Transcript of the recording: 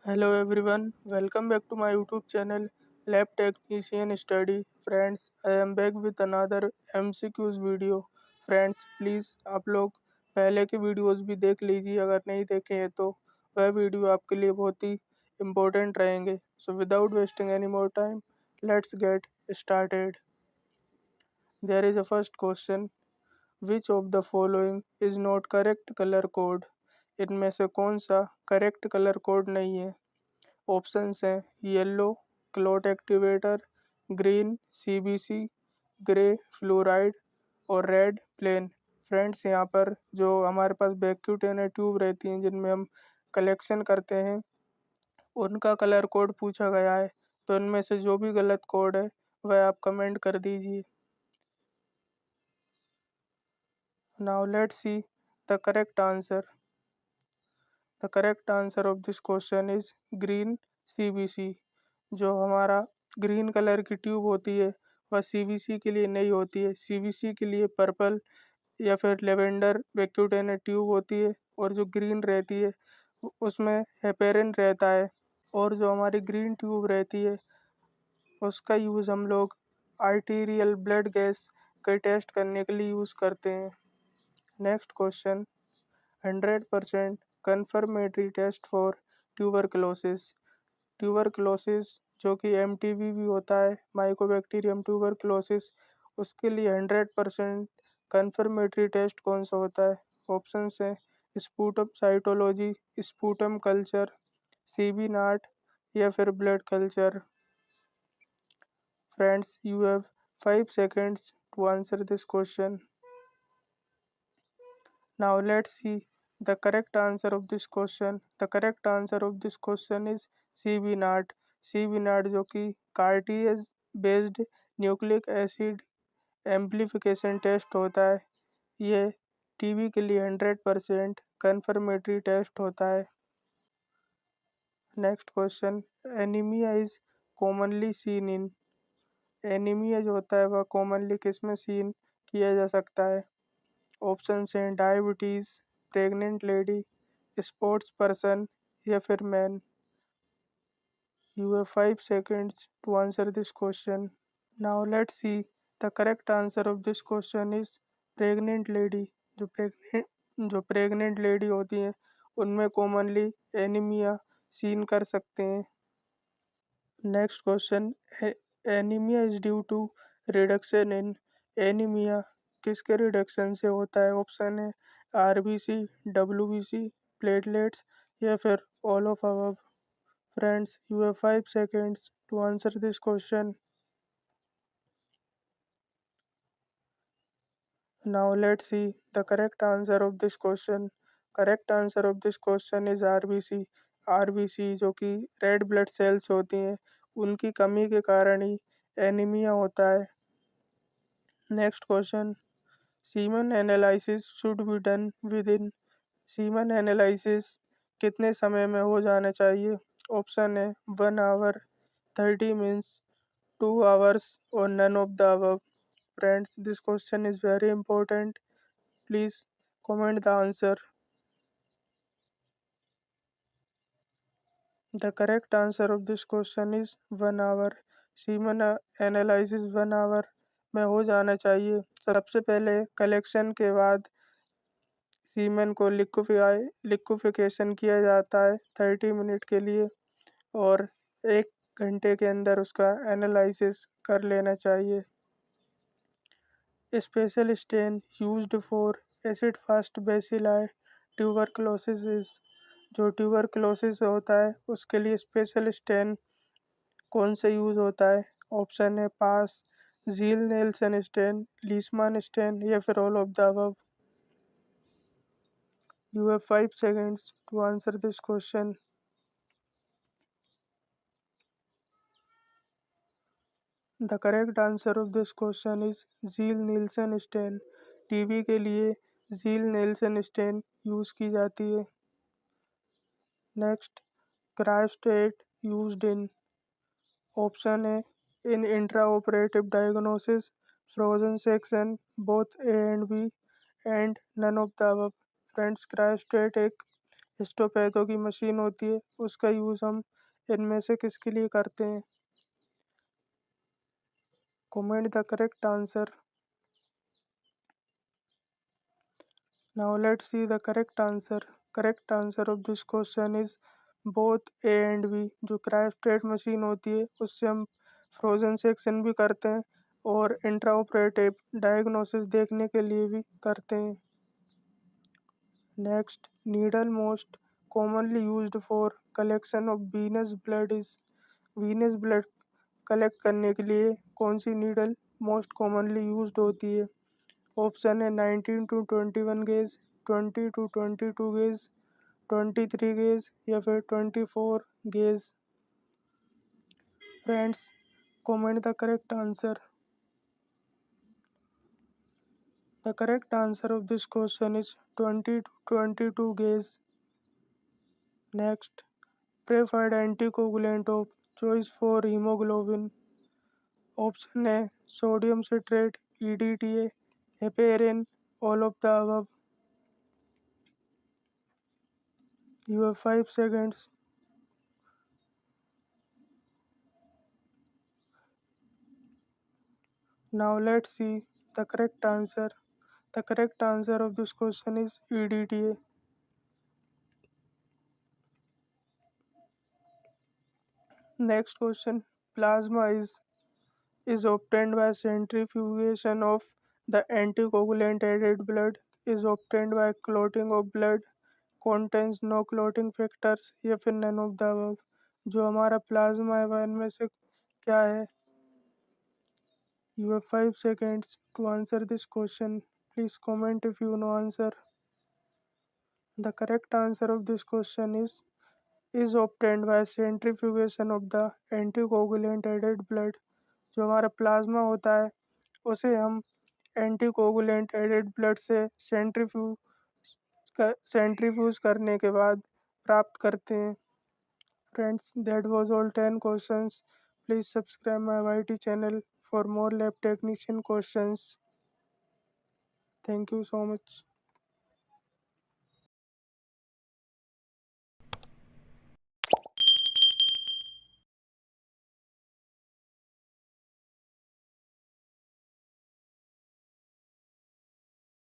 Hello everyone, welcome back to my YouTube channel Lab Technician Study. Friends, I am back with another MCQs video. Friends, please आप लोग पहले के videos भी देख लीजिए अगर नहीं देखे हैं तो वह वीडियो आपके लिए बहुत ही इम्पोर्टेंट रहेंगे. So without wasting any more time, let's get started. There is a first question. Which of the following is not correct color code? इनमें से कौन सा करेक्ट कलर कोड नहीं है? ऑप्शंस हैं yellow clot activator, green CBC, grey fluoride और red plane. Friends, यहाँ पर जो हमारे पास वैक्यूम ट्यूब रहती हैं जिनमें हम कलेक्शन करते हैं उनका कलर कोड पूछा गया है. तो इनमें से जो भी गलत कोड है वह आप कमेंट कर दीजिए. Now let's see the correct answer. The correct answer of this question is green CBC. जो हमारा ग्रीन कलर की ट्यूब होती है वह सीवीसी के लिए नहीं होती है. सीवीसी के लिए पर्पल या फिर लेवेंडर वैक्यूम ट्यूब होती है और जो ग्रीन रहती है उसमें हेपेरिन रहता है. और जो हमारी ग्रीन ट्यूब रहती है उसका यूज़ हम लोग आर्टीरियल ब्लड गैस के टेस्ट करने के लिए यूज़ करते हैं. Next question. 100% confirmatory test for tuberculosis. Tuberculosis जो कि एमटीबी भी होता है, माइकोबैक्टीरियम ट्यूबरक्लोसिस, उसके लिए 100% कन्फर्मेटरी टेस्ट कौन सा होता है? ऑप्शंस हैं sputum cytology, sputum culture, CB NAAT या फिर blood culture. Friends, you have 5 seconds to answer this question. Now let's see the correct answer of this question. The correct answer of this question is CB naught. CB naught जो कि cartridge based nucleic acid amplification test होता है. ये TB के लिए 100% confirmatory test होता है. Next question. Anaemia is commonly seen in. Anaemia जो होता है वह कॉमनली किस में सीन किया जा सकता है? ऑप्शंस हैं diabetes, pregnant lady, sports person या फिर man. You have 5 seconds to answer this question. Now let's see the correct answer of this question is pregnant lady. जो प्रेग्नेंट लेडी होती हैं उनमें कॉमनली एनीमिया सीन कर सकते हैं. Next question. Anaemia is due to reduction in. Anaemia किसके reduction से होता है? ऑप्शन है आरबीसी, डब्ल्यूबीसी, प्लेटलेट्स या फिर all of above. Friends, you have 5 seconds to answer this question. Now let's see the correct answer of this question. Correct answer of this question is RBC. RBC जो कि red blood cells होती हैं उनकी कमी के कारण ही anaemia होता है. Next question. Semen analysis should be done within. Semen analysis कितने समय में हो जाना चाहिए? ऑप्शन है 1 आवर, 30 मिनट्स, 2 आवर्स और none of the above. Friends, this question is very important. Please comment the answer. The correct answer of this question is 1 hour. Semen analysis 1 hour में हो जाना चाहिए. सबसे पहले कलेक्शन के बाद सीमेन को लिक्विफिकेशन किया जाता है 30 मिनट के लिए और 1 घंटे के अंदर उसका एनालिसिस कर लेना चाहिए. Special stain used for acid fast bacilli tuberculosis is. जो ट्यूबरक्लोसिस होता है उसके लिए स्पेशल स्टेन कौन सा यूज़ होता है? ऑप्शन है पास, झील नेल्सन स्टेन, लीसमान स्टेन या फिर all of the above. You have 5 seconds to answer this question. The correct answer of this question is Ziehl Neelsen stain. TB के लिए झील नेल्सन स्टेन यूज़ की जाती है. Next. Cryostat used in. Option है in intra operative diagnosis, frozen section, both A and B and none of the above. Friends, cryostat एक हिस्टोपैथो की machine होती है, उसका यूज़ हम इनमें से किसके लिए करते हैं? Comment the correct answer. Now let's see the correct answer. Correct answer of this question is both A and B। जो क्रायोस्टेट मशीन होती है उससे हम फ्रोजन सेक्शन भी करते हैं और इंट्राऑपरेटिव डायग्नोसिस देखने के लिए भी करते हैं। Next, needle most commonly used for collection of venous blood is. Venous blood collect करने के लिए कौन सी नीडल मोस्ट कॉमनली यूज्ड होती है? ऑप्शन है 19 to 21 gauge, 20 to 22 gauge, 23 gauge या फिर 24 gauge. Friends, comment the correct answer. The correct answer of this question is 20 to 22 gauge. Next, preferred anticoagulant of choice for haemoglobin. Option है sodium citrate, EDTA, heparin, all of the above. You have 5 seconds. Now let's see the correct answer. The correct answer of this question is EDTA. Next question. Plasma is obtained by centrifugation of the anticoagulant added blood, is obtained by clotting of blood, contains no clotting factors या फिर none of the above। जो हमारा plasma है वह इनमें से क्या है? You have 5 seconds to answer this question. Please comment if you know answer. The correct answer of this question is obtained by centrifugation of the anticoagulant added blood। जो हमारा प्लाज्मा होता है उसे हम एंटीकोगुलेंट एडेड ब्लड से centrifuge करने के बाद प्राप्त करते हैं। Friends, that was all 10 questions. Please subscribe my YT channel for more lab technician questions. Thank you so much.